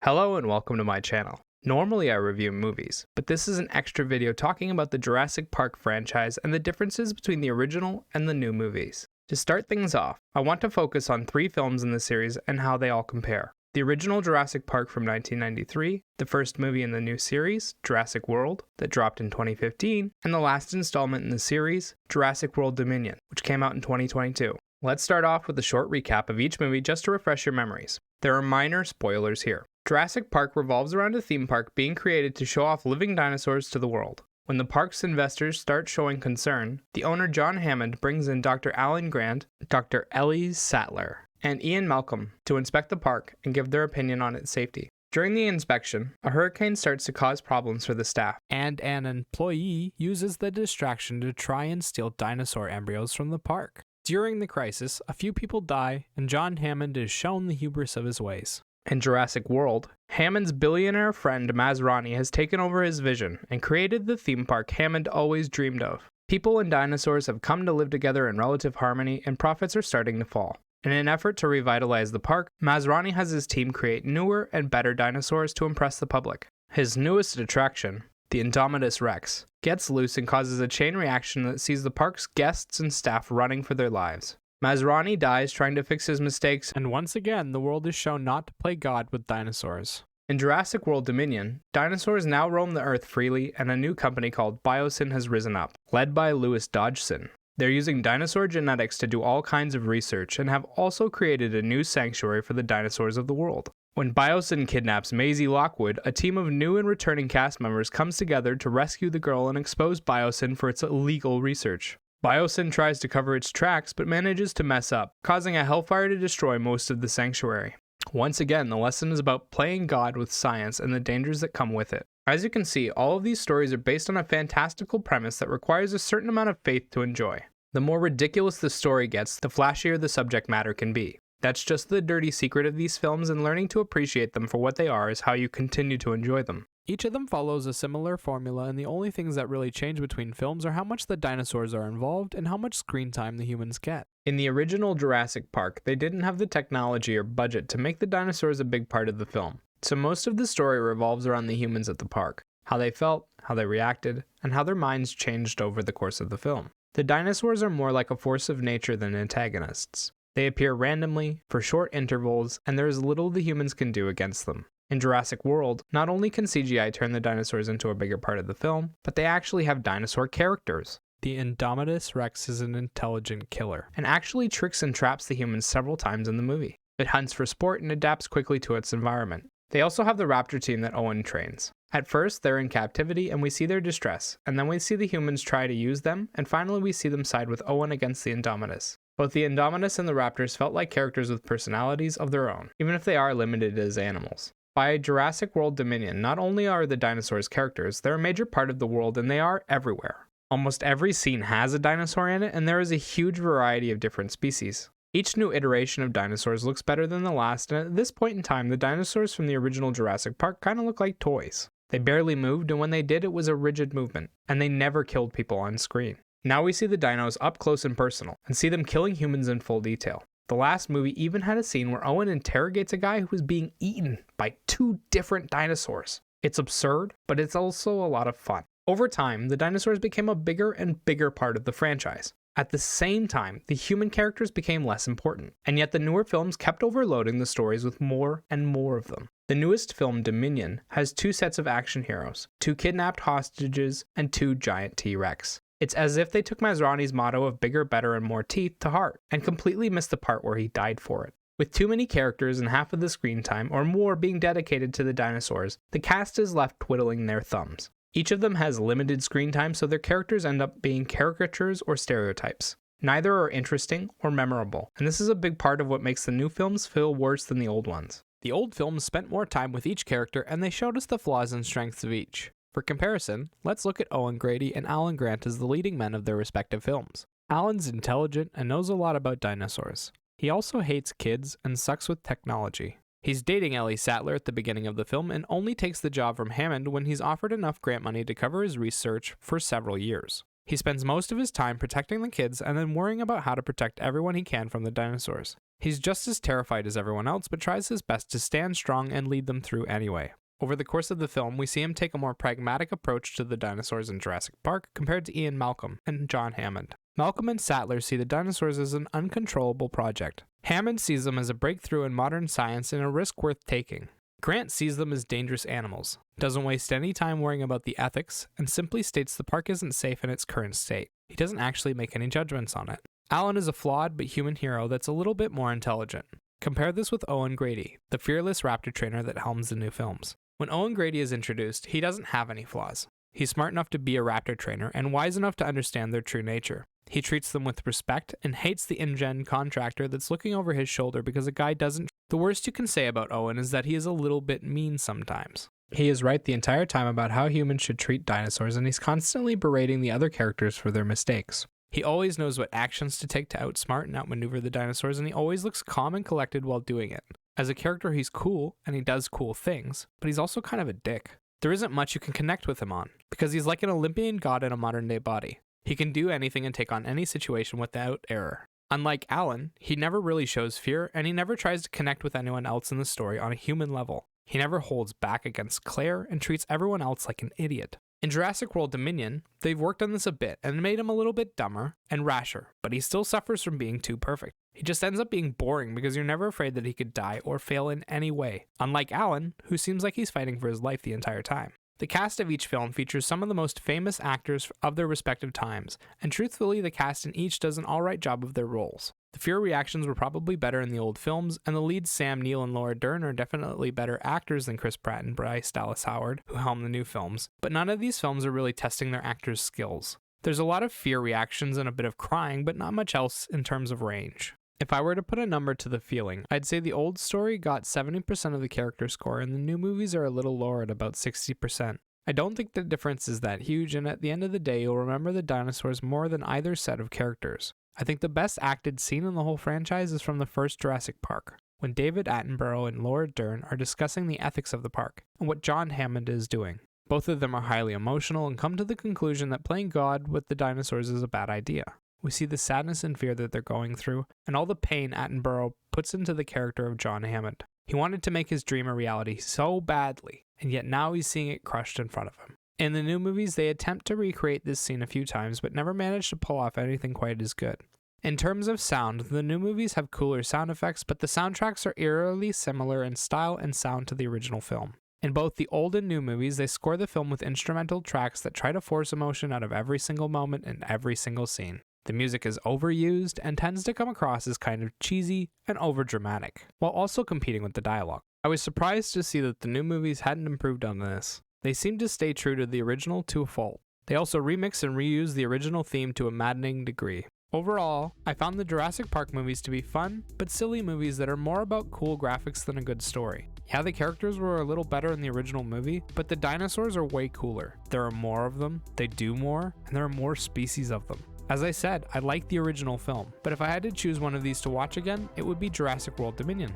Hello and welcome to my channel. Normally I review movies, but this is an extra video talking about the Jurassic Park franchise and the differences between the original and the new movies. To start things off, I want to focus on 3 films in the series and how they all compare. The original Jurassic Park from 1993, the first movie in the new series, Jurassic World, that dropped in 2015, and the last installment in the series, Jurassic World Dominion, which came out in 2022. Let's start off with a short recap of each movie just to refresh your memories. There are minor spoilers here. Jurassic Park revolves around a theme park being created to show off living dinosaurs to the world. When the park's investors start showing concern, the owner John Hammond brings in Dr. Alan Grant, Dr. Ellie Sattler, and Ian Malcolm to inspect the park and give their opinion on its safety. During the inspection, a hurricane starts to cause problems for the staff, and an employee uses the distraction to try and steal dinosaur embryos from the park. During the crisis, a few people die, and John Hammond is shown the hubris of his ways. In Jurassic World, Hammond's billionaire friend Masrani has taken over his vision and created the theme park Hammond always dreamed of. People and dinosaurs have come to live together in relative harmony, and profits are starting to fall. In an effort to revitalize the park, Masrani has his team create newer and better dinosaurs to impress the public. His newest attraction, the Indominus Rex, gets loose and causes a chain reaction that sees the park's guests and staff running for their lives. Masrani dies trying to fix his mistakes, And once again, the world is shown not to play God with dinosaurs. In Jurassic World Dominion, dinosaurs now roam the Earth freely, and a new company called Biosyn has risen up, led by Louis Dodgson. They're using dinosaur genetics to do all kinds of research and have also created a new sanctuary for the dinosaurs of the world. When Biosyn kidnaps Maisie Lockwood, a team of new and returning cast members comes together to rescue the girl and expose Biosyn for its illegal research. Biosyn tries to cover its tracks but manages to mess up, causing a hellfire to destroy most of the sanctuary. Once again, the lesson is about playing God with science and the dangers that come with it. As you can see, all of these stories are based on a fantastical premise that requires a certain amount of faith to enjoy. The more ridiculous the story gets, the flashier the subject matter can be. That's just the dirty secret of these films, and learning to appreciate them for what they are is how you continue to enjoy them. Each of them follows a similar formula, and the only things that really change between films are how much the dinosaurs are involved and how much screen time the humans get. In the original Jurassic Park, they didn't have the technology or budget to make the dinosaurs a big part of the film, so most of the story revolves around the humans at the park, how they felt, how they reacted, and how their minds changed over the course of the film. The dinosaurs are more like a force of nature than antagonists. They appear randomly, for short intervals, and there is little the humans can do against them. In Jurassic World, not only can CGI turn the dinosaurs into a bigger part of the film, but they actually have dinosaur characters. The Indominus Rex is an intelligent killer, And actually tricks and traps the humans several times in the movie. It hunts for sport and adapts quickly to its environment. They also have the raptor team that Owen trains. At first, they're in captivity and we see their distress, and then we see the humans try to use them, and finally we see them side with Owen against the Indominus. Both the Indominus and the raptors felt like characters with personalities of their own, even if they are limited as animals. By Jurassic World Dominion, not only are the dinosaurs characters, they're a major part of the world and they are everywhere. Almost every scene has a dinosaur in it, and there is a huge variety of different species. Each new iteration of dinosaurs looks better than the last, and at this point in time, the dinosaurs from the original Jurassic Park kind of look like toys. They barely moved, and when they did, it was a rigid movement, and they never killed people on screen. Now we see the dinos up close and personal, and see them killing humans in full detail. The last movie even had a scene where Owen interrogates a guy who was being eaten by 2 different dinosaurs. It's absurd, but it's also a lot of fun. Over time, the dinosaurs became a bigger and bigger part of the franchise. At the same time, the human characters became less important, and yet the newer films kept overloading the stories with more and more of them. The newest film, Dominion, has 2 sets of action heroes, 2 kidnapped hostages, and 2 giant T-Rex. It's as if they took Masrani's motto of bigger, better, and more teeth to heart, and completely missed the part where he died for it. With too many characters and half of the screen time or more being dedicated to the dinosaurs, the cast is left twiddling their thumbs. Each of them has limited screen time, so their characters end up being caricatures or stereotypes. Neither are interesting or memorable, and this is a big part of what makes the new films feel worse than the old ones. The old films spent more time with each character, and they showed us the flaws and strengths of each. For comparison, let's look at Owen Grady and Alan Grant as the leading men of their respective films. Alan's intelligent and knows a lot about dinosaurs. He also hates kids and sucks with technology. He's dating Ellie Sattler at the beginning of the film and only takes the job from Hammond when he's offered enough grant money to cover his research for several years. He spends most of his time protecting the kids and then worrying about how to protect everyone he can from the dinosaurs. He's just as terrified as everyone else, but tries his best to stand strong and lead them through anyway. Over the course of the film, we see him take a more pragmatic approach to the dinosaurs in Jurassic Park compared to Ian Malcolm and John Hammond. Malcolm and Sattler see the dinosaurs as an uncontrollable project. Hammond sees them as a breakthrough in modern science and a risk worth taking. Grant sees them as dangerous animals, doesn't waste any time worrying about the ethics, and simply states the park isn't safe in its current state. He doesn't actually make any judgments on it. Alan is a flawed but human hero that's a little bit more intelligent. Compare this with Owen Grady, the fearless raptor trainer that helms the new films. When Owen Grady is introduced, he doesn't have any flaws. He's smart enough to be a raptor trainer and wise enough to understand their true nature. He treats them with respect and hates the InGen contractor that's looking over his shoulder because a guy doesn't. The worst you can say about Owen is that he is a little bit mean sometimes. He is right the entire time about how humans should treat dinosaurs, and he's constantly berating the other characters for their mistakes. He always knows what actions to take to outsmart and outmaneuver the dinosaurs, and he always looks calm and collected while doing it. As a character, he's cool, and he does cool things, but he's also kind of a dick. There isn't much you can connect with him on, because he's like an Olympian god in a modern-day body. He can do anything and take on any situation without error. Unlike Alan, he never really shows fear, and he never tries to connect with anyone else in the story on a human level. He never holds back against Claire and treats everyone else like an idiot. In Jurassic World Dominion, they've worked on this a bit and made him a little bit dumber and rasher, but he still suffers from being too perfect. He just ends up being boring because you're never afraid that he could die or fail in any way, unlike Alan, who seems like he's fighting for his life the entire time. The cast of each film features some of the most famous actors of their respective times, and truthfully, the cast in each does an alright job of their roles. The fear reactions were probably better in the old films, and the leads Sam Neill and Laura Dern are definitely better actors than Chris Pratt and Bryce Dallas Howard, who helm the new films, but none of these films are really testing their actors' skills. There's a lot of fear reactions and a bit of crying, but not much else in terms of range. If I were to put a number to the feeling, I'd say the old story got 70% of the character score, and the new movies are a little lower at about 60%. I don't think the difference is that huge, and at the end of the day, you'll remember the dinosaurs more than either set of characters. I think the best acted scene in the whole franchise is from the first Jurassic Park, when David Attenborough and Laura Dern are discussing the ethics of the park, and what John Hammond is doing. Both of them are highly emotional and come to the conclusion that playing God with the dinosaurs is a bad idea. We see the sadness and fear that they're going through, and all the pain Attenborough puts into the character of John Hammond. He wanted to make his dream a reality so badly, and yet now he's seeing it crushed in front of him. In the new movies, they attempt to recreate this scene a few times, but never manage to pull off anything quite as good. In terms of sound, the new movies have cooler sound effects, but the soundtracks are eerily similar in style and sound to the original film. In both the old and new movies, they score the film with instrumental tracks that try to force emotion out of every single moment and every single scene. The music is overused and tends to come across as kind of cheesy and overdramatic, while also competing with the dialogue. I was surprised to see that the new movies hadn't improved on this. They seem to stay true to the original to a fault. They also remix and reuse the original theme to a maddening degree. Overall, I found the Jurassic Park movies to be fun, but silly movies that are more about cool graphics than a good story. Yeah, the characters were a little better in the original movie, but the dinosaurs are way cooler. There are more of them, they do more, and there are more species of them. As I said, I like the original film, but if I had to choose one of these to watch again, it would be Jurassic World Dominion.